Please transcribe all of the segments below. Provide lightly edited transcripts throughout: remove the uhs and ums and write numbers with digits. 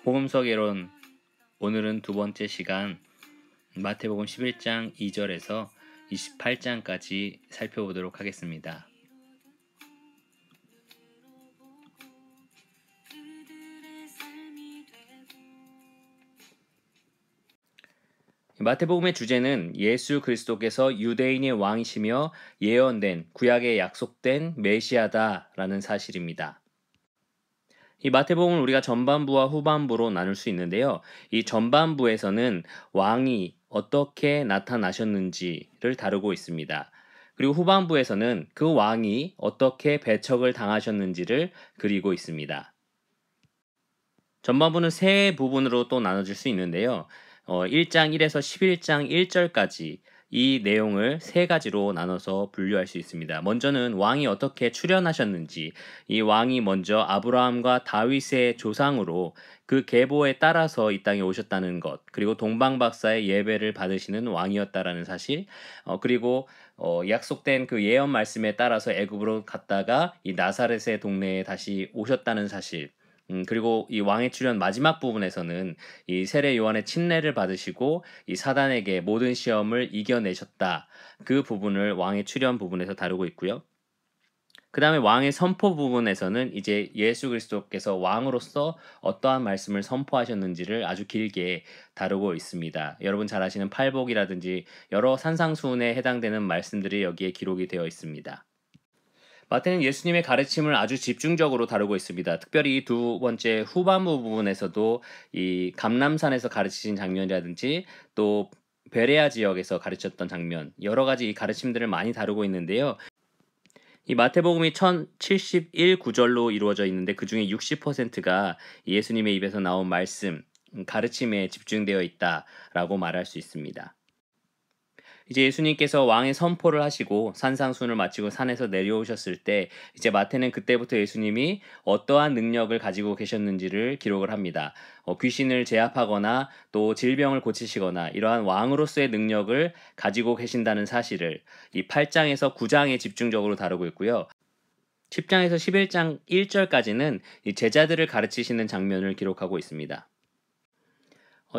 복음서 개론 오늘은 두 번째 시간 마태복음 11장 2절에서 28장까지 살펴보도록 하겠습니다. 마태복음의 주제는 예수 그리스도께서 유대인의 왕이시며 예언된 구약에 약속된 메시아다라는 사실입니다. 이 마태복음을 우리가 전반부와 후반부로 나눌 수 있는데요. 이 전반부에서는 왕이 어떻게 나타나셨는지를 다루고 있습니다. 그리고 후반부에서는 그 왕이 어떻게 배척을 당하셨는지를 그리고 있습니다. 전반부는 세 부분으로 또 나눠질 수 있는데요. 1장 1에서 11장 1절까지 이 내용을 세 가지로 나눠서 분류할 수 있습니다. 먼저는 왕이 어떻게 출현하셨는지, 이 왕이 먼저 아브라함과 다윗의 조상으로 그 계보에 따라서 이 땅에 오셨다는 것, 그리고 동방박사의 예배를 받으시는 왕이었다라는 사실, 그리고 약속된 그 예언 말씀에 따라서 애굽으로 갔다가 이 나사렛의 동네에 다시 오셨다는 사실, 그리고 이 왕의 출현 마지막 부분에서는 이 세례 요한의 침례를 받으시고 이 사단에게 모든 시험을 이겨내셨다. 그 부분을 왕의 출현 부분에서 다루고 있고요. 그 다음에 왕의 선포 부분에서는 이제 예수 그리스도께서 왕으로서 어떠한 말씀을 선포하셨는지를 아주 길게 다루고 있습니다. 여러분 잘 아시는 팔복이라든지 여러 산상수훈에 해당되는 말씀들이 여기에 기록이 되어 있습니다. 마태는 예수님의 가르침을 아주 집중적으로 다루고 있습니다. 특별히 이 두 번째 후반부 부분에서도 이 감람산에서 가르치신 장면이라든지 또 베레아 지역에서 가르쳤던 장면, 여러 가지 이 가르침들을 많이 다루고 있는데요. 이 마태복음이 1071 구절로 이루어져 있는데 그 중에 60%가 예수님의 입에서 나온 말씀, 가르침에 집중되어 있다라고 말할 수 있습니다. 이제 예수님께서 왕의 선포를 하시고 산상수훈을 마치고 산에서 내려오셨을 때 이제 마태는 그때부터 예수님이 어떠한 능력을 가지고 계셨는지를 기록을 합니다. 귀신을 제압하거나 또 질병을 고치시거나 이러한 왕으로서의 능력을 가지고 계신다는 사실을 이 8장에서 9장에 집중적으로 다루고 있고요. 10장에서 11장 1절까지는 이 제자들을 가르치시는 장면을 기록하고 있습니다.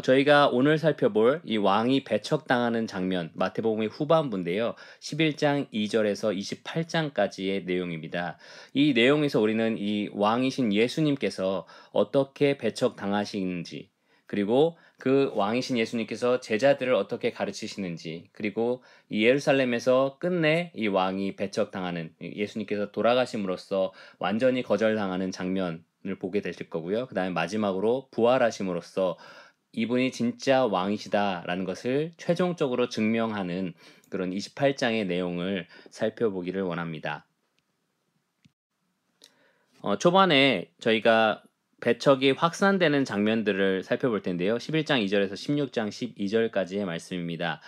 저희가 오늘 살펴볼 이 왕이 배척당하는 장면, 마태복음의 후반부인데요. 11장 2절에서 28장까지의 내용입니다. 이 내용에서 우리는 이 왕이신 예수님께서 어떻게 배척당하시는지, 그리고 그 왕이신 예수님께서 제자들을 어떻게 가르치시는지, 그리고 이 예루살렘에서 끝내 이 왕이 배척당하는, 예수님께서 돌아가심으로써 완전히 거절당하는 장면을 보게 되실 거고요. 그 다음에 마지막으로 부활하심으로써 이분이 진짜 왕이시다라는 것을 최종적으로 증명하는 그런 28장의 내용을 살펴보기를 원합니다. 초반에 저희가 배척이 확산되는 장면들을 살펴볼 텐데요. 11장 2절에서 16장 12절까지의 말씀입니다.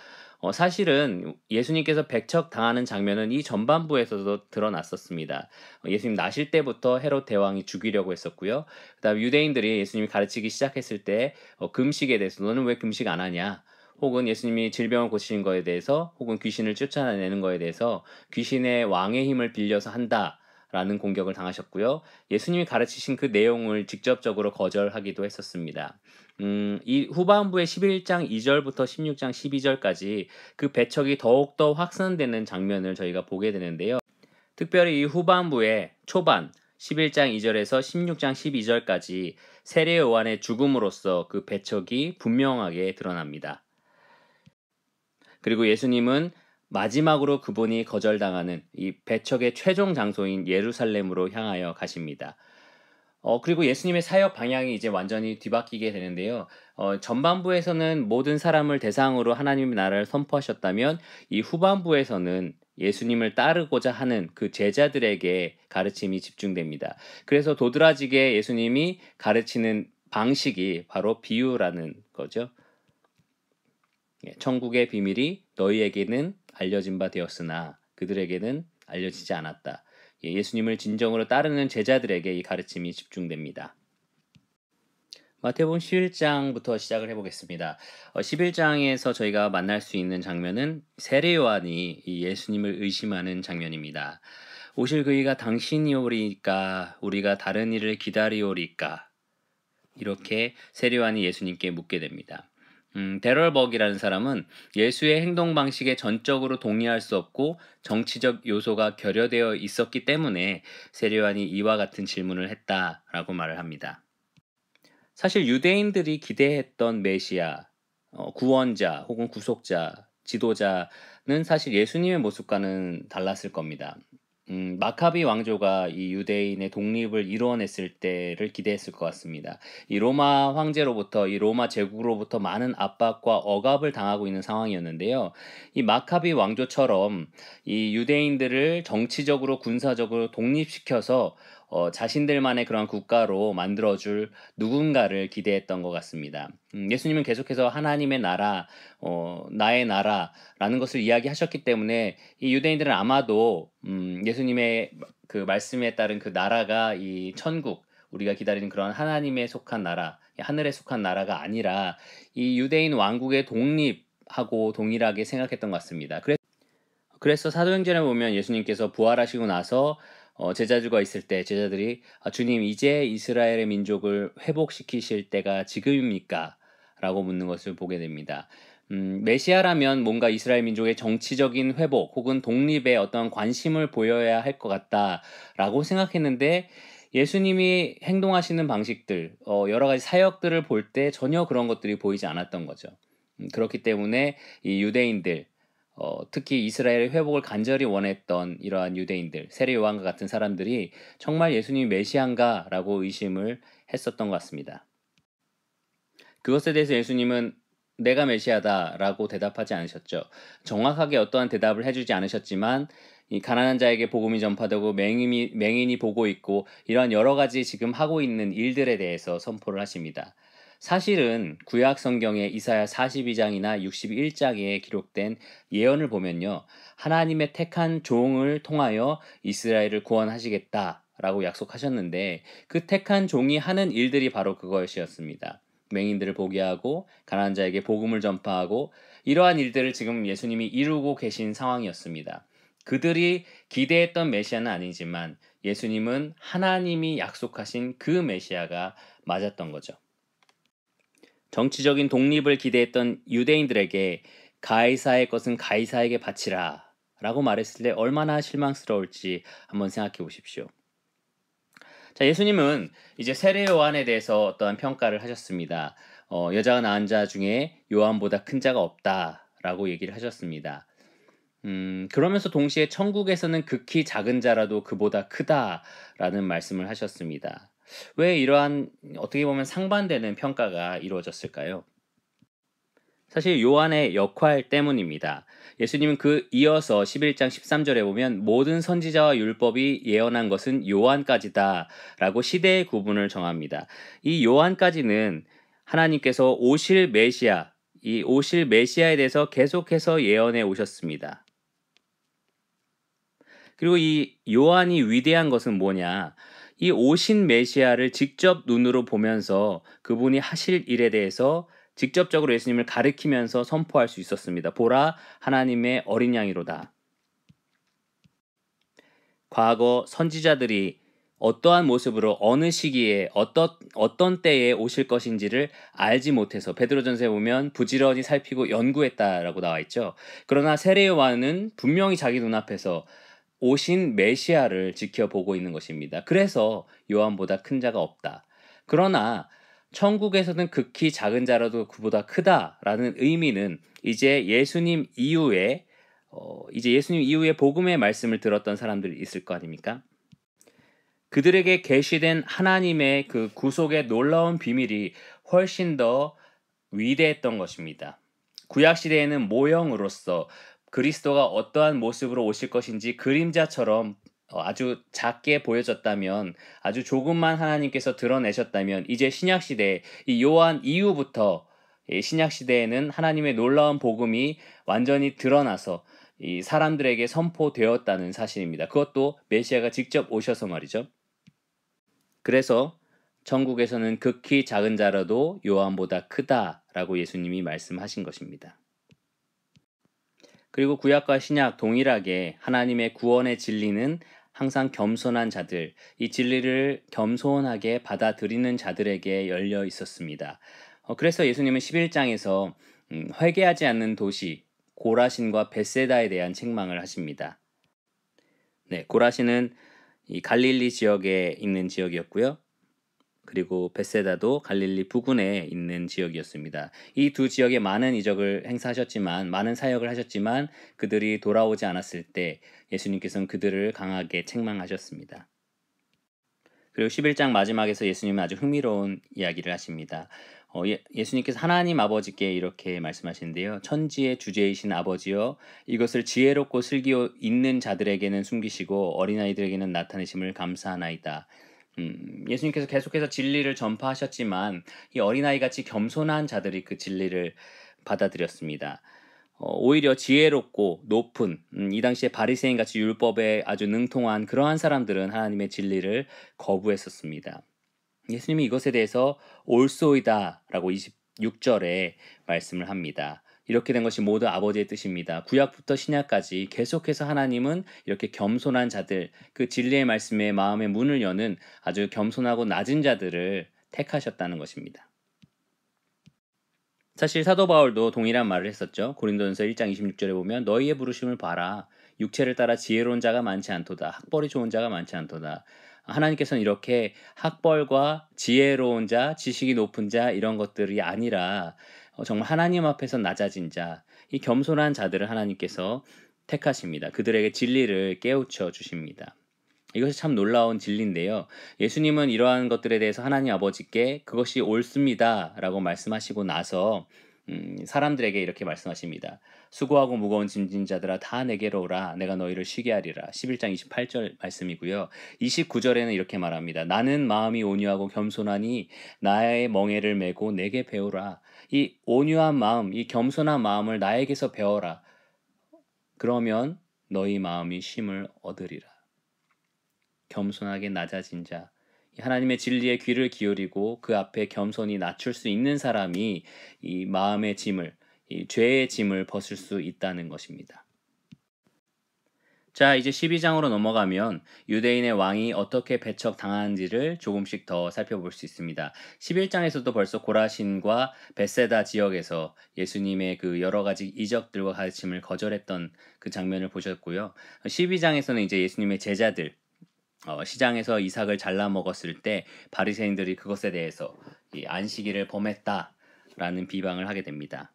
사실은 예수님께서 배척당하는 장면은 이 전반부에서도 드러났었습니다. 예수님 나실 때부터 헤롯 대왕이 죽이려고 했었고요. 그다음 유대인들이 예수님이 가르치기 시작했을 때 금식에 대해서 너는 왜 금식 안 하냐? 혹은 예수님이 질병을 고치신 거에 대해서 혹은 귀신을 쫓아내는 거에 대해서 귀신의 왕의 힘을 빌려서 한다. 라는 공격을 당하셨고요. 예수님이 가르치신 그 내용을 직접적으로 거절하기도 했었습니다. 이 후반부의 11장 2절부터 16장 12절까지 그 배척이 더욱더 확산되는 장면을 저희가 보게 되는데요. 특별히 이 후반부의 초반 11장 2절에서 16장 12절까지 세례 요한의 죽음으로써 그 배척이 분명하게 드러납니다. 그리고 예수님은 마지막으로 그분이 거절당하는 이 배척의 최종 장소인 예루살렘으로 향하여 가십니다. 그리고 예수님의 사역 방향이 이제 완전히 뒤바뀌게 되는데요. 전반부에서는 모든 사람을 대상으로 하나님의 나라를 선포하셨다면 이 후반부에서는 예수님을 따르고자 하는 그 제자들에게 가르침이 집중됩니다. 그래서 도드라지게 예수님이 가르치는 방식이 바로 비유라는 거죠. 천국의 비밀이 너희에게는 알려진 바 되었으나 그들에게는 알려지지 않았다. 예수님을 진정으로 따르는 제자들에게 이 가르침이 집중됩니다. 마태복음 11장부터 시작을 해보겠습니다. 11장에서 저희가 만날 수 있는 장면은 세례 요한이 이 예수님을 의심하는 장면입니다. 오실 그이가 당신이 오리까 우리가 다른 이를 기다리오리까. 이렇게 세례요한이 예수님께 묻게 됩니다. 데럴벅이라는 사람은 예수의 행동 방식에 전적으로 동의할 수 없고 정치적 요소가 결여되어 있었기 때문에 세례요한이 이와 같은 질문을 했다라고 말을 합니다. 사실 유대인들이 기대했던 메시아, 구원자 혹은 구속자, 지도자는 사실 예수님의 모습과는 달랐을 겁니다. 마카비 왕조가 이 유대인의 독립을 이루어냈을 때를 기대했을 것 같습니다. 이 로마 황제로부터, 이 로마 제국으로부터 많은 압박과 억압을 당하고 있는 상황이었는데요. 이 마카비 왕조처럼 이 유대인들을 정치적으로, 군사적으로 독립시켜서 자신들만의 그런 국가로 만들어줄 누군가를 기대했던 것 같습니다. 예수님은 계속해서 하나님의 나라, 나의 나라라는 것을 이야기하셨기 때문에 이 유대인들은 아마도 예수님의 그 말씀에 따른 그 나라가 이 천국, 우리가 기다리는 그런 하나님에 속한 나라, 하늘에 속한 나라가 아니라 이 유대인 왕국의 독립하고 동일하게 생각했던 것 같습니다. 그래서 사도행전에 보면 예수님께서 부활하시고 나서 제자들과 있을 때 제자들이 주님 이제 이스라엘의 민족을 회복시키실 때가 지금입니까? 라고 묻는 것을 보게 됩니다. 메시아라면 뭔가 이스라엘 민족의 정치적인 회복 혹은 독립에 어떤 관심을 보여야 할 것 같다라고 생각했는데 예수님이 행동하시는 방식들, 여러 가지 사역들을 볼 때 전혀 그런 것들이 보이지 않았던 거죠. 그렇기 때문에 이 유대인들, 특히 이스라엘의 회복을 간절히 원했던 이러한 유대인들, 세례 요한과 같은 사람들이 정말 예수님이 메시아인가라고 의심을 했었던 것 같습니다. 그것에 대해서 예수님은 내가 메시아다라고 대답하지 않으셨죠. 정확하게 어떠한 대답을 해주지 않으셨지만 이 가난한 자에게 복음이 전파되고 맹인이 보고 있고 이러한 여러 가지 지금 하고 있는 일들에 대해서 선포를 하십니다. 사실은 구약 성경의 이사야 42장이나 61장에 기록된 예언을 보면요. 하나님의 택한 종을 통하여 이스라엘을 구원하시겠다라고 약속하셨는데 그 택한 종이 하는 일들이 바로 그것이었습니다. 맹인들을 보게 하고 가난한 자에게 복음을 전파하고 이러한 일들을 지금 예수님이 이루고 계신 상황이었습니다. 그들이 기대했던 메시아는 아니지만 예수님은 하나님이 약속하신 그 메시아가 맞았던 거죠. 정치적인 독립을 기대했던 유대인들에게 가이사의 것은 가이사에게 바치라 라고 말했을 때 얼마나 실망스러울지 한번 생각해 보십시오. 자, 예수님은 이제 세례 요한에 대해서 어떠한 평가를 하셨습니다. 여자가 낳은 자 중에 요한보다 큰 자가 없다라고 얘기를 하셨습니다. 그러면서 동시에 천국에서는 극히 작은 자라도 그보다 크다라는 말씀을 하셨습니다. 왜 이러한 어떻게 보면 상반되는 평가가 이루어졌을까요? 사실 요한의 역할 때문입니다. 예수님은 그 이어서 11장 13절에 보면 모든 선지자와 율법이 예언한 것은 요한까지다 라고 시대의 구분을 정합니다. 이 요한까지는 하나님께서 오실 메시아, 이 오실 메시아에 대해서 계속해서 예언해 오셨습니다. 그리고 이 요한이 위대한 것은 뭐냐? 이 오신 메시아를 직접 눈으로 보면서 그분이 하실 일에 대해서 직접적으로 예수님을 가리키면서 선포할 수 있었습니다. 보라, 하나님의 어린 양이로다. 과거 선지자들이 어떠한 모습으로 어느 시기에 어떤 때에 오실 것인지를 알지 못해서 베드로전서에 보면 부지런히 살피고 연구했다라고 나와 있죠. 그러나 세례 요한은 분명히 자기 눈앞에서 오신 메시아를 지켜보고 있는 것입니다. 그래서 요한보다 큰 자가 없다. 그러나 천국에서는 극히 작은 자라도 그보다 크다라는 의미는 이제 예수님 이후에 복음의 말씀을 들었던 사람들이 있을 거 아닙니까? 그들에게 계시된 하나님의 그 구속의 놀라운 비밀이 훨씬 더 위대했던 것입니다. 구약 시대에는 모형으로서 그리스도가 어떠한 모습으로 오실 것인지 그림자처럼 아주 작게 보여졌다면, 아주 조금만 하나님께서 드러내셨다면, 이제 신약 시대 이 요한 이후부터 신약 시대에는 하나님의 놀라운 복음이 완전히 드러나서 이 사람들에게 선포되었다는 사실입니다. 그것도 메시아가 직접 오셔서 말이죠. 그래서 천국에서는 극히 작은 자라도 요한보다 크다라고 예수님이 말씀하신 것입니다. 그리고 구약과 신약 동일하게 하나님의 구원의 진리는 항상 겸손한 자들, 이 진리를 겸손하게 받아들이는 자들에게 열려 있었습니다. 그래서 예수님은 11장에서 회개하지 않는 도시 고라신과 벳세다에 대한 책망을 하십니다. 네, 고라신은 이 갈릴리 지역에 있는 지역이었고요. 그리고 벳세다도 갈릴리 부근에 있는 지역이었습니다. 이 두 지역에 많은 이적을 행사하셨지만, 많은 사역을 하셨지만 그들이 돌아오지 않았을 때 예수님께서는 그들을 강하게 책망하셨습니다. 그리고 11장 마지막에서 예수님은 아주 흥미로운 이야기를 하십니다. 예수님께서 하나님 아버지께 이렇게 말씀하시는데요. 천지의 주제이신 아버지여, 이것을 지혜롭고 슬기 있는 자들에게는 숨기시고 어린아이들에게는 나타내심을 감사하나이다. 예수님께서 계속해서 진리를 전파하셨지만 이 어린아이같이 겸손한 자들이 그 진리를 받아들였습니다. 오히려 지혜롭고 높은 이 당시에 바리새인같이 율법에 아주 능통한 그러한 사람들은 하나님의 진리를 거부했었습니다. 예수님이 이것에 대해서 올소이다 라고 26절에 말씀을 합니다. 이렇게 된 것이 모두 아버지의 뜻입니다. 구약부터 신약까지 계속해서 하나님은 이렇게 겸손한 자들, 그 진리의 말씀에 마음의 문을 여는 아주 겸손하고 낮은 자들을 택하셨다는 것입니다. 사실 사도 바울도 동일한 말을 했었죠. 고린도전서 1장 26절에 보면 너희의 부르심을 봐라. 육체를 따라 지혜로운 자가 많지 않도다. 학벌이 좋은 자가 많지 않도다. 하나님께서는 이렇게 학벌과 지혜로운 자, 지식이 높은 자 이런 것들이 아니라 정말 하나님 앞에서 낮아진 자, 이 겸손한 자들을 하나님께서 택하십니다. 그들에게 진리를 깨우쳐 주십니다. 이것이 참 놀라운 진리인데요. 예수님은 이러한 것들에 대해서 하나님 아버지께 그것이 옳습니다 라고 말씀하시고 나서 사람들에게 이렇게 말씀하십니다. 수고하고 무거운 짐진 자들아 다 내게로 오라. 내가 너희를 쉬게 하리라. 11장 28절 말씀이고요. 29절에는 이렇게 말합니다. 나는 마음이 온유하고 겸손하니 나의 멍에를 메고 내게 배우라. 이 온유한 마음, 이 겸손한 마음을 나에게서 배워라. 그러면 너희 마음이 쉼을 얻으리라. 겸손하게 낮아진 자, 하나님의 진리에 귀를 기울이고 그 앞에 겸손히 낮출 수 있는 사람이 이 마음의 짐을, 이 죄의 짐을 벗을 수 있다는 것입니다. 자, 이제 12장으로 넘어가면 유대인의 왕이 어떻게 배척당하는지를 조금씩 더 살펴볼 수 있습니다. 11장에서도 벌써 고라신과 벳세다 지역에서 예수님의 그 여러 가지 이적들과 가르침을 거절했던 그 장면을 보셨고요. 12장에서는 이제 예수님의 제자들, 시장에서 이삭을 잘라 먹었을 때 바리새인들이 그것에 대해서 이 안식일을 범했다라는 비방을 하게 됩니다.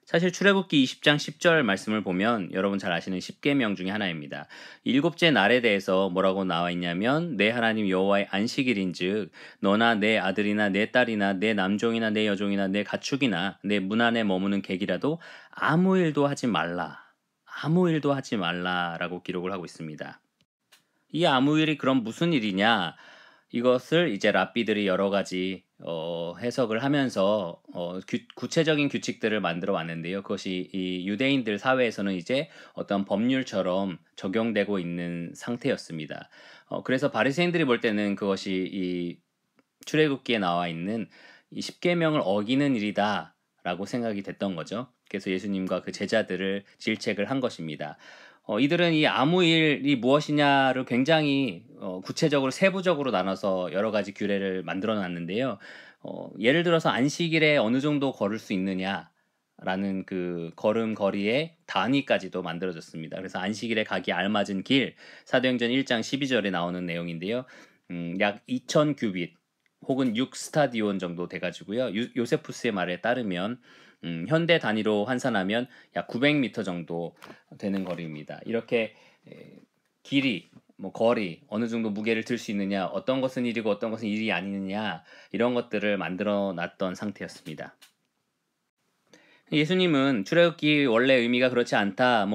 사실 출애굽기 20장 10절 말씀을 보면 여러분 잘 아시는 10계명 중에 하나입니다. 일곱째 날에 대해서 뭐라고 나와 있냐면 내 하나님 여호와의 안식일인즉 너나 내 아들이나 내 딸이나 내 남종이나 내 여종이나 내 가축이나 내 문 안에 머무는 객이라도 아무 일도 하지 말라. 아무 일도 하지 말라라고 기록을 하고 있습니다. 이 아무 일이 그럼 무슨 일이냐? 이것을 이제 랍비들이 여러 가지 해석을 하면서 구체적인 규칙들을 만들어 왔는데요. 그것이 이 유대인들 사회에서는 이제 어떤 법률처럼 적용되고 있는 상태였습니다. 그래서 바리새인들이 볼 때는 그것이 이 출애굽기에 나와 있는 이 십계명을 어기는 일이다라고 생각이 됐던 거죠. 그래서 예수님과 그 제자들을 질책을 한 것입니다. 이들은 이 아무 일이 무엇이냐를 굉장히 구체적으로 세부적으로 나눠서 여러 가지 규례를 만들어 놨는데요. 예를 들어서 안식일에 어느 정도 걸을 수 있느냐라는 그 걸음거리의 단위까지도 만들어졌습니다. 그래서 안식일에 가기 알맞은 길, 사도행전 1장 12절에 나오는 내용인데요. 약 2,000 규빗 혹은 6스타디온 정도 돼가지고요. 요세푸스의 말에 따르면 현대 단위로 환산하면 약 900m 정도 되는 거리입니다. 이렇게 길이, 거리, 어느 정도 무게를 들 수 있느냐, 어떤 것은 일이고 어떤 것은 일이 아니느냐 이런 것들을 만들어 놨던 상태였습니다. 예수님은 출애굽기 원래 의미가 그렇지 않다,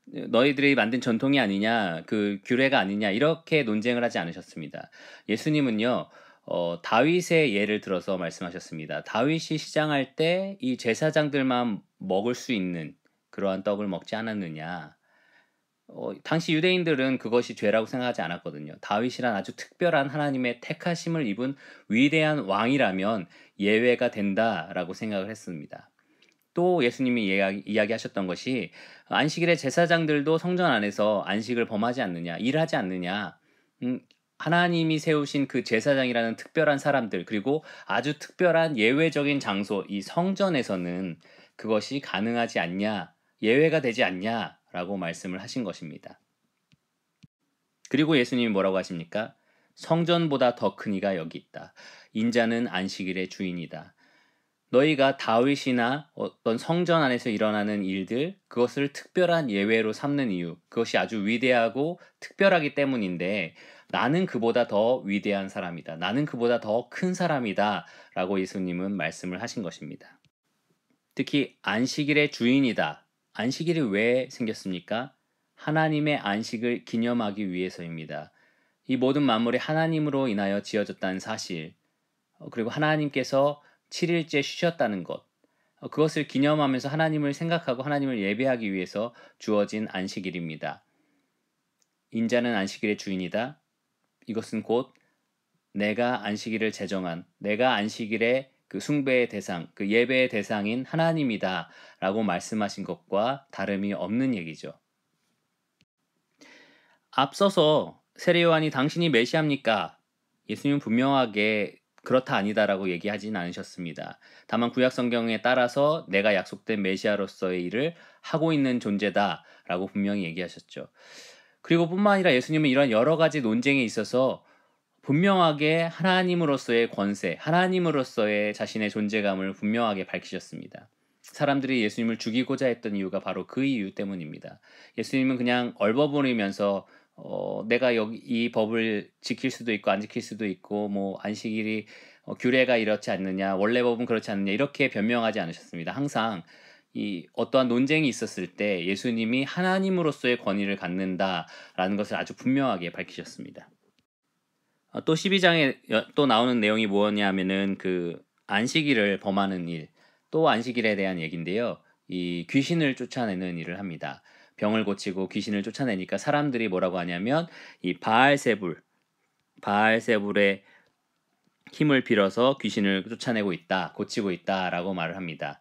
너희들이 만든 전통이 아니냐, 그 규례가 아니냐 이렇게 논쟁을 하지 않으셨습니다. 예수님은요. 다윗의 예를 들어서 말씀하셨습니다. 다윗이 시장할 때 이 제사장들만 먹을 수 있는 그러한 떡을 먹지 않았느냐. 당시 유대인들은 그것이 죄라고 생각하지 않았거든요. 다윗이란 아주 특별한 하나님의 택하심을 입은 위대한 왕이라면 예외가 된다라고 생각을 했습니다. 또 예수님이 이야기하셨던 것이 안식일에 제사장들도 성전 안에서 안식을 범하지 않느냐, 일하지 않느냐. 음, 하나님이 세우신 그 제사장이라는 특별한 사람들, 그리고 아주 특별한 예외적인 장소, 이 성전에서는 그것이 가능하지 않냐, 예외가 되지 않냐라고 말씀을 하신 것입니다. 그리고 예수님이 뭐라고 하십니까? 성전보다 더 큰 이가 여기 있다. 인자는 안식일의 주인이다. 너희가 다윗이나 어떤 성전 안에서 일어나는 일들, 그것을 특별한 예외로 삼는 이유, 그것이 아주 위대하고 특별하기 때문인데 나는 그보다 더 위대한 사람이다. 나는 그보다 더 큰 사람이다. 라고 예수님은 말씀을 하신 것입니다. 특히 안식일의 주인이다. 안식일이 왜 생겼습니까? 하나님의 안식을 기념하기 위해서입니다. 이 모든 만물이 하나님으로 인하여 지어졌다는 사실, 그리고 하나님께서 7일째 쉬셨다는 것, 그것을 기념하면서 하나님을 생각하고 하나님을 예배하기 위해서 주어진 안식일입니다. 인자는 안식일의 주인이다. 이것은 곧 내가 안식일을 제정한, 내가 안식일의 그 숭배의 대상, 그 예배의 대상인 하나님이다 라고 말씀하신 것과 다름이 없는 얘기죠. 앞서서 세례요한이 당신이 메시아입니까? 예수님은 분명하게 그렇다 아니다라고 얘기하진 않으셨습니다. 다만 구약 성경에 따라서 내가 약속된 메시아로서의 일을 하고 있는 존재다라고 분명히 얘기하셨죠. 그리고 뿐만 아니라 예수님은 이런 여러 가지 논쟁에 있어서 분명하게 하나님으로서의 권세, 하나님으로서의 자신의 존재감을 분명하게 밝히셨습니다. 사람들이 예수님을 죽이고자 했던 이유가 바로 그 이유 때문입니다. 예수님은 그냥 얼버무리면서 내가 여기 이 법을 지킬 수도 있고 안 지킬 수도 있고 뭐 안식일이 규례가 이렇지 않느냐, 원래 법은 그렇지 않느냐 이렇게 변명하지 않으셨습니다. 항상 이 어떠한 논쟁이 있었을 때 예수님이 하나님으로서의 권위를 갖는다라는 것을 아주 분명하게 밝히셨습니다. 또 12장에 또 나오는 내용이 뭐냐면은 그 안식일을 범하는 일, 또 안식일에 대한 얘기인데요. 이 귀신을 쫓아내는 일을 합니다. 병을 고치고 귀신을 쫓아내니까 사람들이 뭐라고 하냐면 이 바알세불의 힘을 빌어서 귀신을 쫓아내고 있다, 고치고 있다라고 말을 합니다.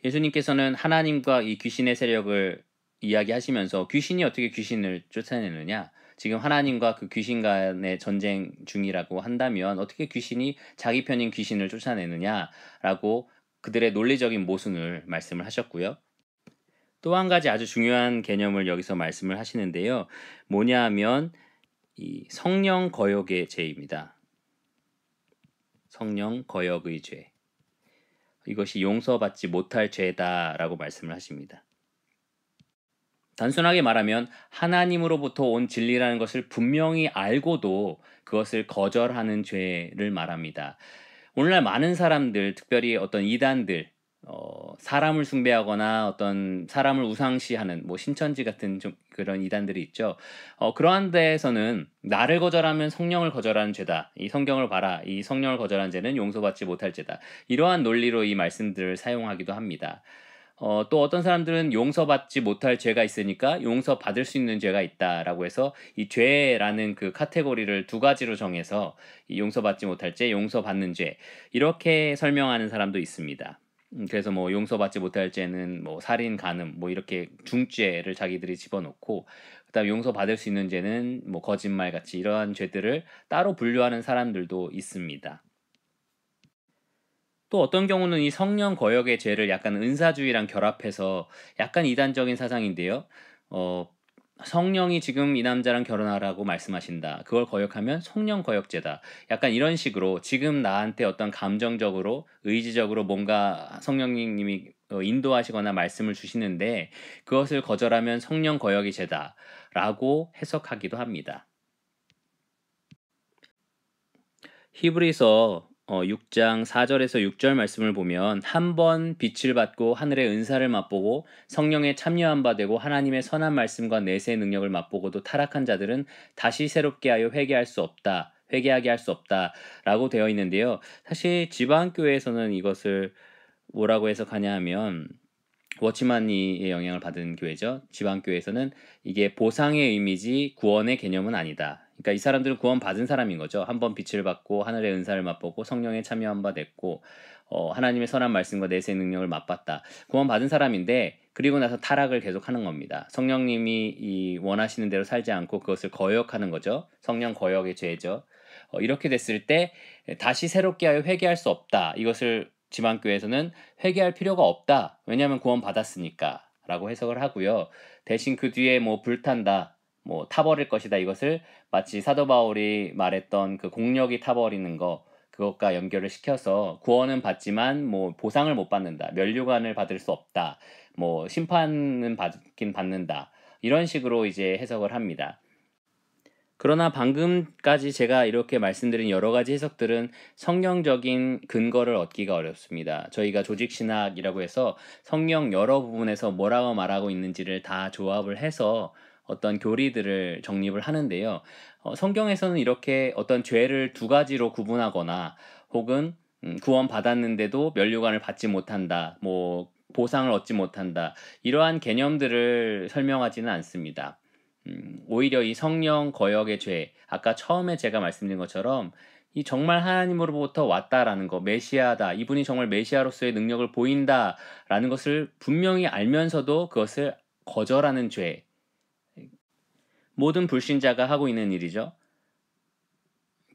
예수님께서는 하나님과 이 귀신의 세력을 이야기하시면서 귀신이 어떻게 귀신을 쫓아내느냐? 지금 하나님과 그 귀신 간의 전쟁 중이라고 한다면 어떻게 귀신이 자기 편인 귀신을 쫓아내느냐라고 그들의 논리적인 모순을 말씀을 하셨고요. 또 한 가지 아주 중요한 개념을 여기서 말씀을 하시는데요. 뭐냐 하면 이 성령 거역의 죄입니다. 성령 거역의 죄. 이것이 용서받지 못할 죄다라고 말씀을 하십니다. 단순하게 말하면 하나님으로부터 온 진리라는 것을 분명히 알고도 그것을 거절하는 죄를 말합니다. 오늘날 많은 사람들, 특별히 어떤 이단들, 사람을 숭배하거나 어떤 사람을 우상시하는 뭐 신천지 같은 좀 그런 이단들이 있죠. 그러한 데에서는 나를 거절하면 성령을 거절하는 죄다. 이 성경을 봐라. 이 성령을 거절한 죄는 용서받지 못할 죄다. 이러한 논리로 이 말씀들을 사용하기도 합니다. 또 어떤 사람들은 용서받지 못할 죄가 있으니까 용서받을 수 있는 죄가 있다라고 해서 이 죄라는 그 카테고리를 두 가지로 정해서 이 용서받지 못할 죄, 용서받는 죄 이렇게 설명하는 사람도 있습니다. 그래서 뭐 용서받지 못할 죄는 뭐 살인, 간음 뭐 이렇게 중죄를 자기들이 집어넣고 그다음 용서받을 수 있는 죄는 뭐 거짓말 같이 이러한 죄들을 따로 분류하는 사람들도 있습니다. 또 어떤 경우는 이 성령 거역의 죄를 약간 은사주의랑 결합해서 약간 이단적인 사상인데요. 성령이 지금 이 남자랑 결혼하라고 말씀하신다. 그걸 거역하면 성령 거역죄다. 약간 이런 식으로 지금 나한테 어떤 감정적으로, 의지적으로 뭔가 성령님이 인도하시거나 말씀을 주시는데 그것을 거절하면 성령 거역이 죄다라고 해석하기도 합니다. 히브리서 6장 4절에서 6절 말씀을 보면 한 번 빛을 받고 하늘의 은사를 맛보고 성령에 참여한 바 되고 하나님의 선한 말씀과 내세의 능력을 맛보고도 타락한 자들은 다시 새롭게 하여 회개하게 할 수 없다라고 되어 있는데요. 사실 지방교회에서는 이것을 뭐라고 해석하냐 하면 워치만리의 영향을 받은 교회죠. 지방교회에서는 이게 보상의 의미지 구원의 개념은 아니다. 그러니까 이 사람들은 구원 받은 사람인 거죠. 한 번 빛을 받고 하늘의 은사를 맛보고 성령에 참여한 바 됐고 하나님의 선한 말씀과 내세의 능력을 맛봤다. 구원받은 사람인데 그리고 나서 타락을 계속하는 겁니다. 성령님이 이 원하시는 대로 살지 않고 그것을 거역하는 거죠. 성령 거역의 죄죠. 이렇게 됐을 때 다시 새롭게 하여 회개할 수 없다. 이것을 지방교회에서는 회개할 필요가 없다. 왜냐하면 구원받았으니까 라고 해석을 하고요. 대신 그 뒤에 뭐 불탄다, 뭐 타버릴 것이다. 이것을 마치 사도 바울이 말했던 그 공력이 타버리는 거, 그것과 연결을 시켜서 구원은 받지만 뭐 보상을 못 받는다. 면류관을 받을 수 없다. 뭐 심판은 받긴 받는다. 이런 식으로 이제 해석을 합니다. 그러나 방금까지 제가 이렇게 말씀드린 여러 가지 해석들은 성경적인 근거를 얻기가 어렵습니다. 저희가 조직신학이라고 해서 성경 여러 부분에서 뭐라고 말하고 있는지를 다 조합을 해서 어떤 교리들을 정립을 하는데요. 성경에서는 이렇게 어떤 죄를 두 가지로 구분하거나 혹은 구원받았는데도 면류관을 받지 못한다, 뭐 보상을 얻지 못한다, 이러한 개념들을 설명하지는 않습니다. 오히려 이 성령 거역의 죄, 아까 처음에 제가 말씀드린 것처럼 이 정말 하나님으로부터 왔다라는 거, 메시아다, 이분이 정말 메시아로서의 능력을 보인다라는 것을 분명히 알면서도 그것을 거절하는 죄, 모든 불신자가 하고 있는 일이죠.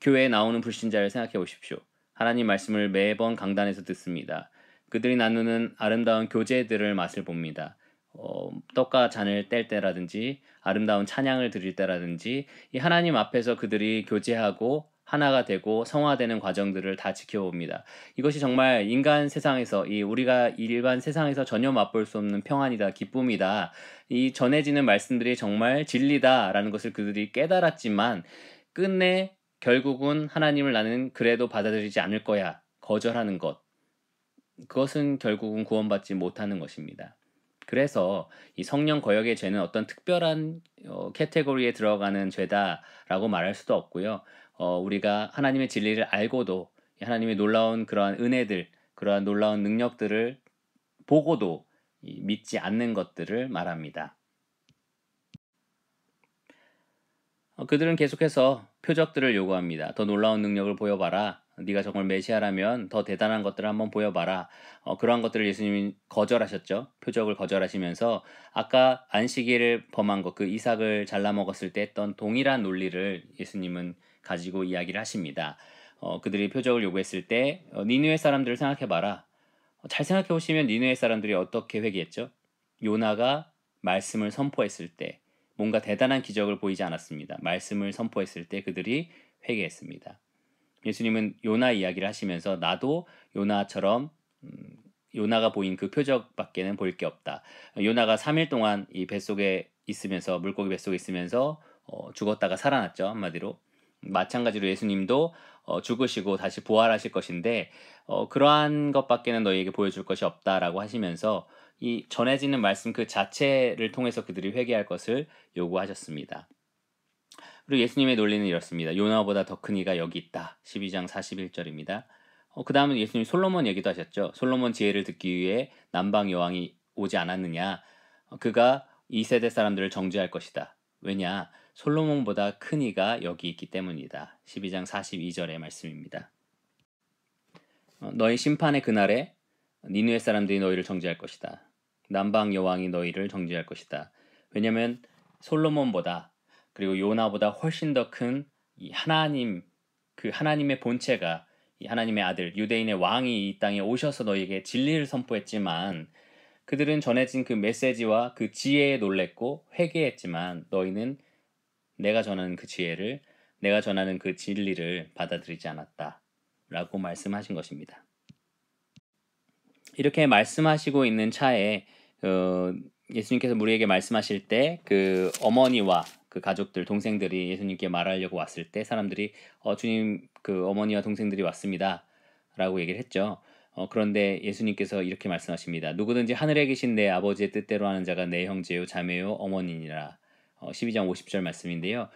교회에 나오는 불신자를 생각해 보십시오. 하나님 말씀을 매번 강단에서 듣습니다. 그들이 나누는 아름다운 교제들을 맛을 봅니다. 떡과 잔을 뗄 때라든지 아름다운 찬양을 드릴 때라든지 이 하나님 앞에서 그들이 교제하고 하나가 되고 성화되는 과정들을 다 지켜봅니다. 이것이 정말 인간 세상에서 우리가 일반 세상에서 전혀 맛볼 수 없는 평안이다, 기쁨이다. 이 전해지는 말씀들이 정말 진리다라는 것을 그들이 깨달았지만 끝내 결국은 하나님을 나는 그래도 받아들이지 않을 거야. 거절하는 것. 그것은 결국은 구원받지 못하는 것입니다. 그래서 이 성령 거역의 죄는 어떤 특별한 캐테고리에 들어가는 죄다라고 말할 수도 없고요. 우리가 하나님의 진리를 알고도 하나님의 놀라운 그러한 은혜들, 그러한 놀라운 능력들을 보고도 믿지 않는 것들을 말합니다. 그들은 계속해서 표적들을 요구합니다. 더 놀라운 능력을 보여봐라. 네가 정말 메시아라면 더 대단한 것들을 한번 보여봐라. 그러한 것들을 예수님이 거절하셨죠. 표적을 거절하시면서 아까 안식일을 범한 것, 그 이삭을 잘라 먹었을 때 했던 동일한 논리를 예수님은 가지고 이야기를 하십니다. 그들이 표적을 요구했을 때 니느웨 사람들을 생각해봐라. 잘 생각해 보시면 니느웨 사람들이 어떻게 회개했죠? 요나가 말씀을 선포했을 때 뭔가 대단한 기적을 보이지 않았습니다. 말씀을 선포했을 때 그들이 회개했습니다. 예수님은 요나 이야기를 하시면서 나도 요나처럼 요나가 보인 그 표적밖에는 보일 게 없다. 요나가 3일 동안 이 뱃속에 있으면서 물고기 뱃속에 있으면서 죽었다가 살아났죠. 한마디로. 마찬가지로 예수님도 죽으시고 다시 부활하실 것인데 그러한 것밖에는 너희에게 보여줄 것이 없다라고 하시면서 이 전해지는 말씀 그 자체를 통해서 그들이 회개할 것을 요구하셨습니다. 그리고 예수님의 논리는 이렇습니다. 요나보다 더 큰 이가 여기 있다. 12장 41절입니다. 그 다음은 예수님 솔로몬 얘기도 하셨죠. 솔로몬 지혜를 듣기 위해 남방 여왕이 오지 않았느냐. 그가 이 세대 사람들을 정죄할 것이다. 왜냐? 솔로몬보다 큰 이가 여기 있기 때문이다. 12장 42절의 말씀입니다. 너희 심판의 그날에 니느웨 사람들이 너희를 정죄할 것이다. 남방 여왕이 너희를 정죄할 것이다. 왜냐하면 솔로몬보다 그리고 요나보다 훨씬 더 큰 이 하나님, 그 하나님의 본체가 이 하나님의 아들 유대인의 왕이 이 땅에 오셔서 너희에게 진리를 선포했지만 그들은 전해진 그 메시지와 그 지혜에 놀랬고 회개했지만 너희는 내가 전하는 그 지혜를, 내가 전하는 그 진리를 받아들이지 않았다 라고 말씀하신 것입니다. 이렇게 말씀하시고 있는 차에 예수님께서 우리에게 말씀하실 때 그 어머니와 그 가족들, 동생들이 예수님께 말하려고 왔을 때 사람들이 주님 그 어머니와 동생들이 왔습니다 라고 얘기를 했죠. 그런데 예수님께서 이렇게 말씀하십니다. 누구든지 하늘에 계신 내 아버지의 뜻대로 하는 자가 내 형제요 자매요 어머니니라. 12장 50절 말씀인데요.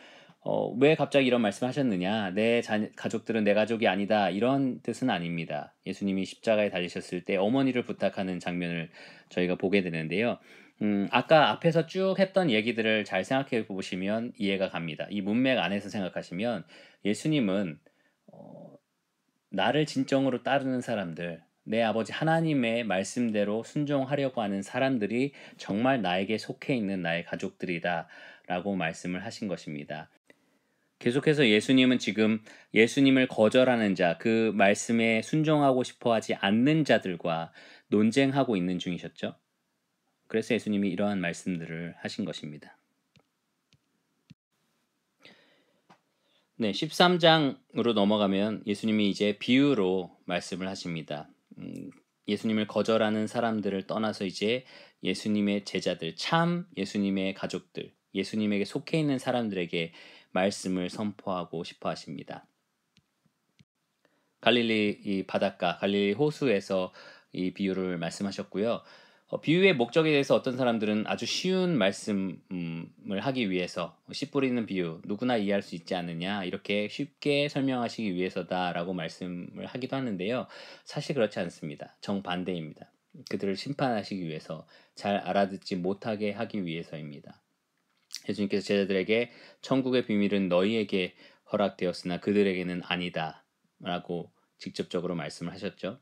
왜 갑자기 이런 말씀을 하셨느냐? 내 가족들은 내 가족이 아니다. 이런 뜻은 아닙니다. 예수님이 십자가에 달리셨을 때 어머니를 부탁하는 장면을 저희가 보게 되는데요. 아까 앞에서 쭉 했던 얘기들을 잘 생각해 보시면 이해가 갑니다. 이 문맥 안에서 생각하시면 예수님은 나를 진정으로 따르는 사람들, 내 아버지 하나님의 말씀대로 순종하려고 하는 사람들이 정말 나에게 속해 있는 나의 가족들이다 라고 말씀을 하신 것입니다. 계속해서 예수님은 지금 예수님을 거절하는 자, 그 말씀에 순종하고 싶어 하지 않는 자들과 논쟁하고 있는 중이셨죠. 그래서 예수님이 이러한 말씀들을 하신 것입니다. 네, 13장으로 넘어가면 예수님이 이제 비유로 말씀을 하십니다. 예수님을 거절하는 사람들을 떠나서 이제 예수님의 제자들, 참 예수님의 가족들, 예수님에게 속해 있는 사람들에게 말씀을 선포하고 싶어 하십니다. 갈릴리 이 바닷가, 갈릴리 호수에서 이 비유를 말씀하셨고요. 비유의 목적에 대해서 어떤 사람들은 아주 쉬운 말씀을 하기 위해서 씨 뿌리는 비유, 누구나 이해할 수 있지 않느냐, 이렇게 쉽게 설명하시기 위해서다라고 말씀을 하기도 하는데요. 사실 그렇지 않습니다. 정반대입니다. 그들을 심판하시기 위해서, 잘 알아듣지 못하게 하기 위해서입니다. 예수님께서 제자들에게 천국의 비밀은 너희에게 허락되었으나 그들에게는 아니다 라고 직접적으로 말씀을 하셨죠.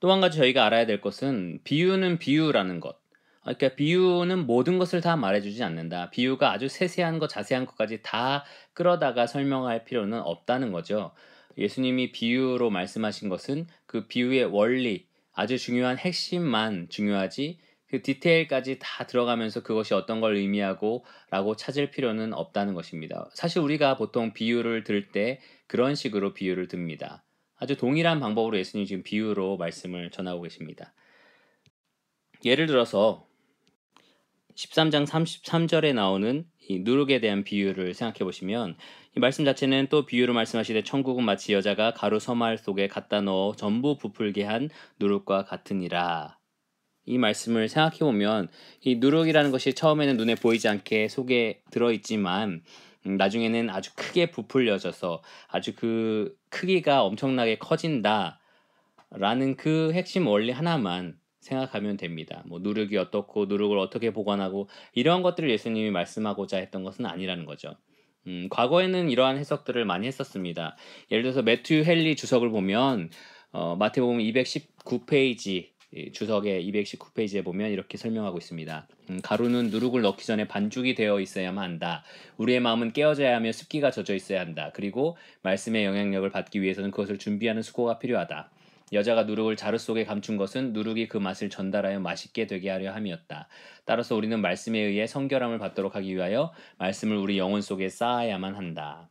또 한 가지 저희가 알아야 될 것은 비유는 비유라는 것. 그러니까 비유는 모든 것을 다 말해주지 않는다. 비유가 아주 세세한 것, 자세한 것까지 다 끌어다가 설명할 필요는 없다는 거죠. 예수님이 비유로 말씀하신 것은 그 비유의 원리, 아주 중요한 핵심만 중요하지 그 디테일까지 다 들어가면서 그것이 어떤 걸 의미하고 라고 찾을 필요는 없다는 것입니다. 사실 우리가 보통 비유를 들 때 그런 식으로 비유를 듭니다. 아주 동일한 방법으로 예수님이 지금 비유로 말씀을 전하고 계십니다. 예를 들어서 13장 33절에 나오는 이 누룩에 대한 비유를 생각해 보시면 이 말씀 자체는 또 비유로 말씀하시되 천국은 마치 여자가 가루 서말 속에 갖다 넣어 전부 부풀게 한 누룩과 같으니라. 이 말씀을 생각해 보면 이 누룩이라는 것이 처음에는 눈에 보이지 않게 속에 들어있지만 나중에는 아주 크게 부풀려져서 아주 그 크기가 엄청나게 커진다 라는 그 핵심 원리 하나만 생각하면 됩니다. 뭐 누룩이 어떻고 누룩을 어떻게 보관하고 이런 것들을 예수님이 말씀하고자 했던 것은 아니라는 거죠. 과거에는 이러한 해석들을 많이 했었습니다. 예를 들어서 매튜 헨리 주석을 보면 마태복음 219페이지 주석의 219페이지에 보면 이렇게 설명하고 있습니다. 가루는 누룩을 넣기 전에 반죽이 되어 있어야만 한다. 우리의 마음은 깨어져야 하며 습기가 젖어 있어야 한다. 그리고 말씀의 영향력을 받기 위해서는 그것을 준비하는 수고가 필요하다. 여자가 누룩을 자루 속에 감춘 것은 누룩이 그 맛을 전달하여 맛있게 되게 하려 함이었다. 따라서 우리는 말씀에 의해 성결함을 받도록 하기 위하여 말씀을 우리 영혼 속에 쌓아야만 한다.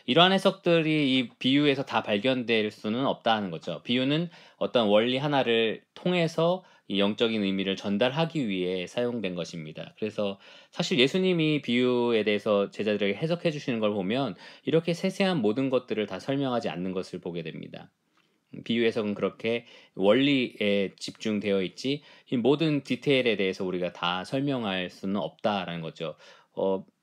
이러한 해석들이 이 비유에서 다 발견될 수는 없다는 거죠. 비유는 어떤 원리 하나를 통해서 이 영적인 의미를 전달하기 위해 사용된 것입니다. 그래서 사실 예수님이 비유에 대해서 제자들에게 해석해 주시는 걸 보면 이렇게 세세한 모든 것들을 다 설명하지 않는 것을 보게 됩니다. 비유 해석은 그렇게 원리에 집중되어 있지 이 모든 디테일에 대해서 우리가 다 설명할 수는 없다라는 거죠.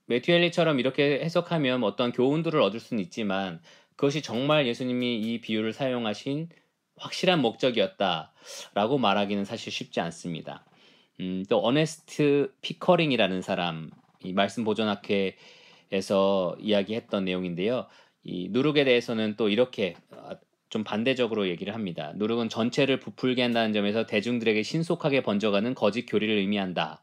매튜 헨리처럼 이렇게 해석하면 어떤 교훈들을 얻을 수는 있지만 그것이 정말 예수님이 이 비유를 사용하신 확실한 목적이었다라고 말하기는 사실 쉽지 않습니다. 또 어네스트 피커링이라는 사람, 이 말씀 보존학회에서 이야기했던 내용인데요. 이 누룩에 대해서는 또 이렇게 좀 반대적으로 얘기를 합니다. 누룩은 전체를 부풀게 한다는 점에서 대중들에게 신속하게 번져가는 거짓 교리를 의미한다.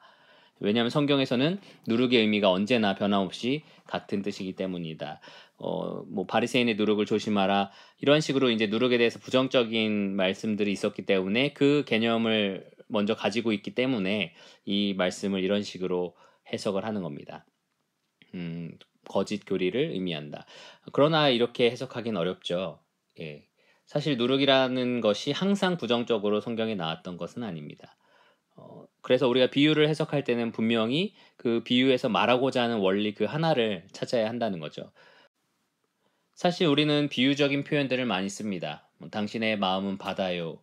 왜냐하면 성경에서는 누룩의 의미가 언제나 변함없이 같은 뜻이기 때문이다. 뭐 바리새인의 누룩을 조심하라 이런 식으로 이제 누룩에 대해서 부정적인 말씀들이 있었기 때문에 그 개념을 먼저 가지고 있기 때문에 이 말씀을 이런 식으로 해석을 하는 겁니다. 거짓 교리를 의미한다. 그러나 이렇게 해석하기는 어렵죠. 예. 사실 누룩이라는 것이 항상 부정적으로 성경에 나왔던 것은 아닙니다. 그래서 우리가 비유를 해석할 때는 분명히 그 비유에서 말하고자 하는 원리 그 하나를 찾아야 한다는 거죠. 사실 우리는 비유적인 표현들을 많이 씁니다. 당신의 마음은 바다요.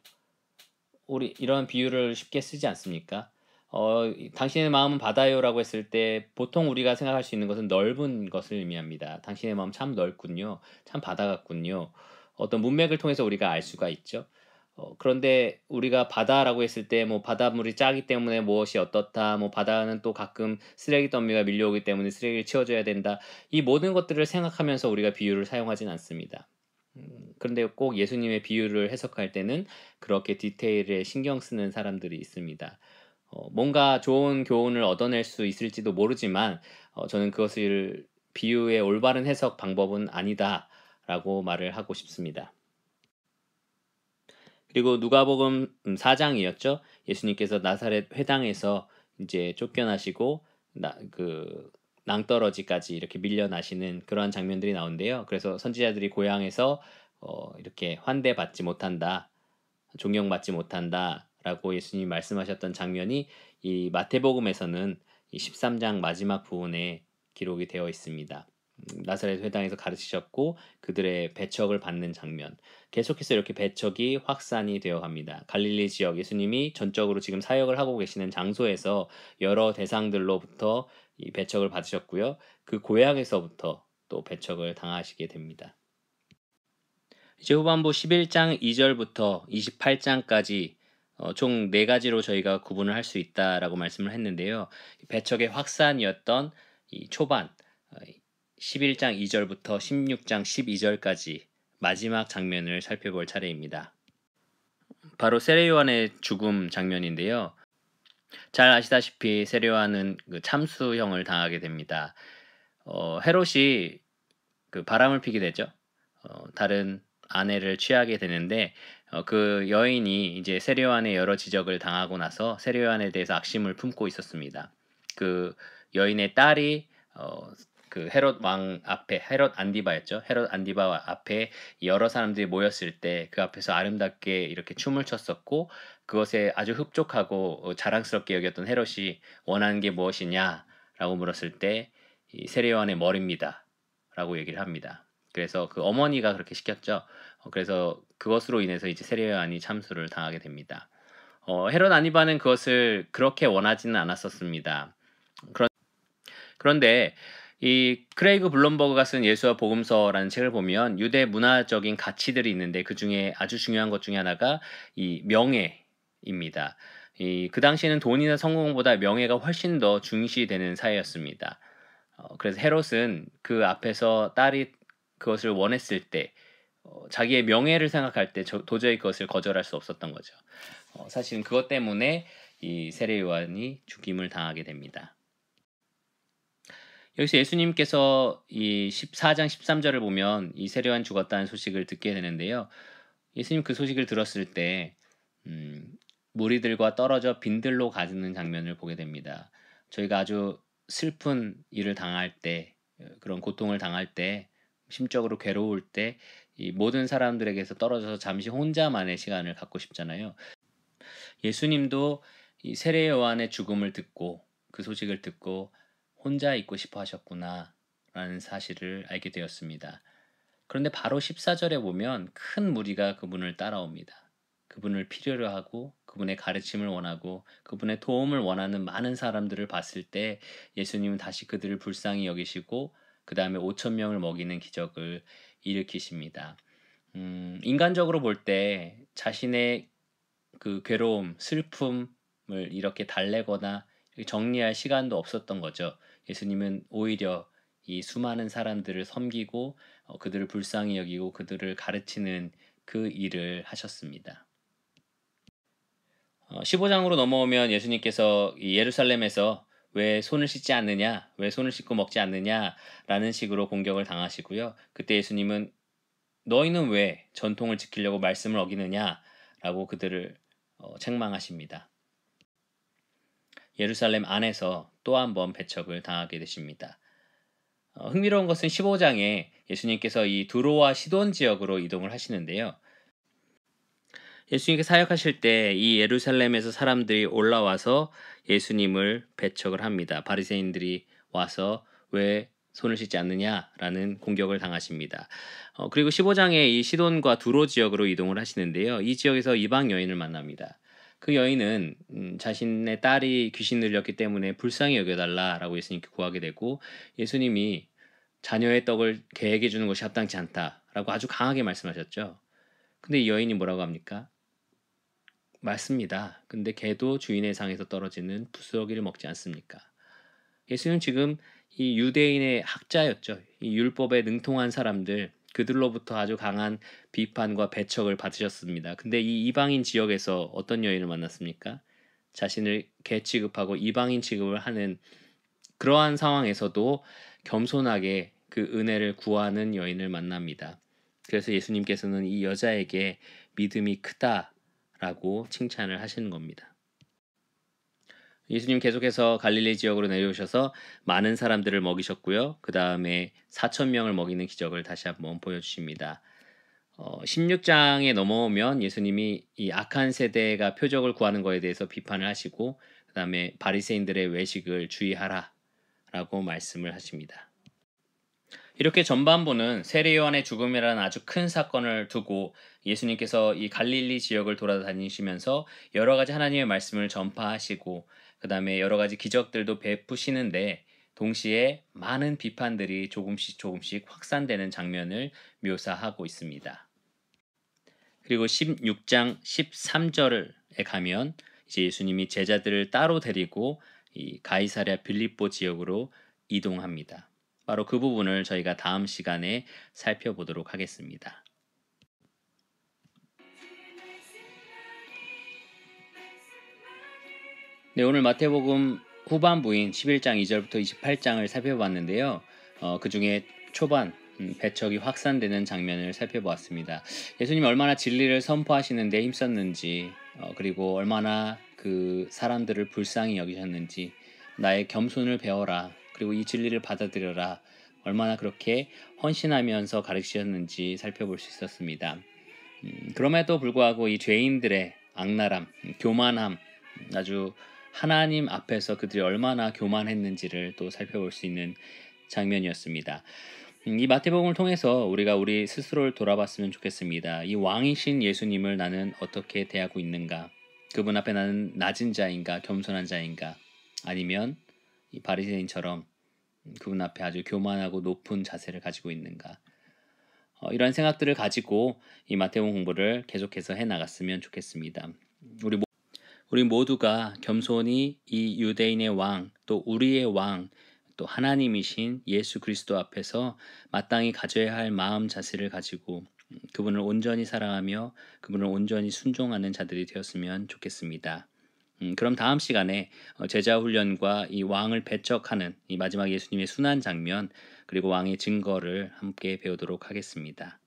우리 이런 비유를 쉽게 쓰지 않습니까? 당신의 마음은 바다요라고 했을 때 보통 우리가 생각할 수 있는 것은 넓은 것을 의미합니다. 당신의 마음 참 넓군요. 참 바다 같군요. 어떤 문맥을 통해서 우리가 알 수가 있죠. 그런데 우리가 바다라고 했을 때 뭐 바닷물이 짜기 때문에 무엇이 어떻다, 뭐 바다는 또 가끔 쓰레기 더미가 밀려오기 때문에 쓰레기를 치워줘야 된다. 이 모든 것들을 생각하면서 우리가 비유를 사용하진 않습니다. 그런데 꼭 예수님의 비유를 해석할 때는 그렇게 디테일에 신경 쓰는 사람들이 있습니다. 뭔가 좋은 교훈을 얻어낼 수 있을지도 모르지만 저는 그것을 비유의 올바른 해석 방법은 아니다라고 말을 하고 싶습니다. 그리고 누가복음 4장이었죠. 예수님께서 나사렛 회당에서 이제 쫓겨나시고 낭떠러지까지 이렇게 밀려나시는 그러한 장면들이 나오는데요. 그래서 선지자들이 고향에서 이렇게 환대받지 못한다, 존경받지 못한다라고 예수님이 말씀하셨던 장면이 이 마태복음에서는 이 13장 마지막 부분에 기록이 되어 있습니다. 나사렛 회당에서 가르치셨고 그들의 배척을 받는 장면. 계속해서 이렇게 배척이 확산이 되어 갑니다. 갈릴리 지역 예수님이 전적으로 지금 사역을 하고 계시는 장소에서 여러 대상들로부터 이 배척을 받으셨고요. 그 고향에서부터 또 배척을 당하시게 됩니다. 이제 후반부 11장 2절부터 28장까지 총 4가지로 저희가 구분을 할 수 있다라고 말씀을 했는데요. 배척의 확산이었던 이 초반 11장 2절부터 16장 12절까지 마지막 장면을 살펴볼 차례입니다. 바로 세례요한의 죽음 장면인데요. 잘 아시다시피 세례요한은 그 참수형을 당하게 됩니다. 헤롯이 그 바람을 피게 되죠. 다른 아내를 취하게 되는데 그 여인이 이제 세례요한의 여러 지적을 당하고 나서 세례요한에 대해서 악심을 품고 있었습니다. 그 여인의 딸이 그 헤롯 왕 앞에 헤롯 안디바였죠. 헤롯 안디바 앞에 여러 사람들이 모였을 때 그 앞에서 아름답게 이렇게 춤을 췄었고 그것에 아주 흡족하고 자랑스럽게 여겼던 헤롯이 원하는 게 무엇이냐라고 물었을 때 이 세례요한의 머리입니다라고 얘기를 합니다. 그래서 그 어머니가 그렇게 시켰죠. 그래서 그것으로 인해서 이제 세례요한이 참수를 당하게 됩니다. 헤롯 안디바는 그것을 그렇게 원하지는 않았었습니다. 그런데 이 크레이그 블럼버그가 쓴 예수와 복음서라는 책을 보면 유대 문화적인 가치들이 있는데 그 중에 아주 중요한 것 중에 하나가 이 명예입니다. 그 당시에는 돈이나 성공보다 명예가 훨씬 더 중시되는 사회였습니다. 그래서 헤롯은 그 앞에서 딸이 그것을 원했을 때 자기의 명예를 생각할 때 도저히 그것을 거절할 수 없었던 거죠. 사실은 그것 때문에 이 세례 요한이 죽임을 당하게 됩니다. 여기서 예수님께서 이 14장 13절을 보면 이 세례 요한 죽었다는 소식을 듣게 되는데요. 예수님 그 소식을 들었을 때 무리들과 떨어져 빈들로 가는 장면을 보게 됩니다. 저희가 아주 슬픈 일을 당할 때 그런 고통을 당할 때 심적으로 괴로울 때 이 모든 사람들에게서 떨어져서 잠시 혼자만의 시간을 갖고 싶잖아요. 예수님도 이 세례 요한의 죽음을 듣고 그 소식을 듣고 혼자 있고 싶어 하셨구나라는 사실을 알게 되었습니다. 그런데 바로 14절에 보면 큰 무리가 그분을 따라옵니다. 그분을 필요로 하고 그분의 가르침을 원하고 그분의 도움을 원하는 많은 사람들을 봤을 때 예수님은 다시 그들을 불쌍히 여기시고 그 다음에 5천 명을 먹이는 기적을 일으키십니다. 인간적으로 볼 때 자신의 그 괴로움, 슬픔을 이렇게 달래거나 정리할 시간도 없었던 거죠. 예수님은 오히려 이 수많은 사람들을 섬기고 그들을 불쌍히 여기고 그들을 가르치는 그 일을 하셨습니다. 15장으로 넘어오면 예수님께서 이 예루살렘에서 왜 손을 씻지 않느냐, 왜 손을 씻고 먹지 않느냐라는 식으로 공격을 당하시고요. 그때 예수님은 너희는 왜 전통을 지키려고 말씀을 어기느냐라고 그들을 책망하십니다. 예루살렘 안에서 또 한 번 배척을 당하게 되십니다. 흥미로운 것은 15장에 예수님께서 이 두로와 시돈 지역으로 이동을 하시는데요. 예수님께 사역하실 때 이 예루살렘에서 사람들이 올라와서 예수님을 배척을 합니다. 바리새인들이 와서 왜 손을 씻지 않느냐라는 공격을 당하십니다. 그리고 15장에 이 시돈과 두로 지역으로 이동을 하시는데요. 이 지역에서 이방 여인을 만납니다. 그 여인은 자신의 딸이 귀신 들렸기 때문에 불쌍히 여겨달라라고 예수님께 구하게 되고 예수님이 자녀의 떡을 개에게 주는 것이 합당치 않다라고 아주 강하게 말씀하셨죠. 근데 이 여인이 뭐라고 합니까? 맞습니다. 근데 개도 주인의 상에서 떨어지는 부스러기를 먹지 않습니까? 예수님 지금 이 유대인의 학자였죠. 이 율법에 능통한 사람들, 그들로부터 아주 강한 비판과 배척을 받으셨습니다. 근데 이 이방인 지역에서 어떤 여인을 만났습니까? 자신을 개 취급하고 이방인 취급을 하는 그러한 상황에서도 겸손하게 그 은혜를 구하는 여인을 만납니다. 그래서 예수님께서는 이 여자에게 믿음이 크다라고 칭찬을 하시는 겁니다. 예수님 계속해서 갈릴리 지역으로 내려오셔서 많은 사람들을 먹이셨고요. 그 다음에 4천 명을 먹이는 기적을 다시 한번 보여주십니다. 16장에 넘어오면 예수님이 이 악한 세대가 표적을 구하는 것에 대해서 비판을 하시고 그 다음에 바리새인들의 외식을 주의하라라고 말씀을 하십니다. 이렇게 전반부는 세례 요한의 죽음이라는 아주 큰 사건을 두고 예수님께서 이 갈릴리 지역을 돌아다니시면서 여러 가지 하나님의 말씀을 전파하시고 그 다음에 여러 가지 기적들도 베푸시는데 동시에 많은 비판들이 조금씩 확산되는 장면을 묘사하고 있습니다. 그리고 16장 13절에 가면 이제 예수님이 제자들을 따로 데리고 이 가이사랴 빌립보 지역으로 이동합니다. 바로 그 부분을 저희가 다음 시간에 살펴보도록 하겠습니다. 네, 오늘 마태복음 후반부인 11장 2절부터 28장을 살펴봤는데요. 그 중에 초반 배척이 확산되는 장면을 살펴보았습니다. 예수님이 얼마나 진리를 선포하시는 데 힘썼는지 그리고 얼마나 그 사람들을 불쌍히 여기셨는지 나의 겸손을 배워라. 그리고 이 진리를 받아들여라. 얼마나 그렇게 헌신하면서 가르치셨는지 살펴볼 수 있었습니다. 그럼에도 불구하고 이 죄인들의 악랄함, 교만함, 아주 하나님 앞에서 그들이 얼마나 교만했는지를 또 살펴볼 수 있는 장면이었습니다. 이 마태복음을 통해서 우리가 우리 스스로를 돌아봤으면 좋겠습니다. 이 왕이신 예수님을 나는 어떻게 대하고 있는가? 그분 앞에 나는 낮은 자인가, 겸손한 자인가? 아니면 이 바리새인처럼 그분 앞에 아주 교만하고 높은 자세를 가지고 있는가? 이런 생각들을 가지고 이 마태복음 공부를 계속해서 해나갔으면 좋겠습니다. 우리 모두가 겸손히 이 유대인의 왕, 또 우리의 왕, 또 하나님이신 예수 그리스도 앞에서 마땅히 가져야 할 마음 자세를 가지고 그분을 온전히 사랑하며 그분을 온전히 순종하는 자들이 되었으면 좋겠습니다. 그럼 다음 시간에 제자 훈련과 이 왕을 배척하는 이 마지막 예수님의 순환 장면 그리고 왕의 증거를 함께 배우도록 하겠습니다.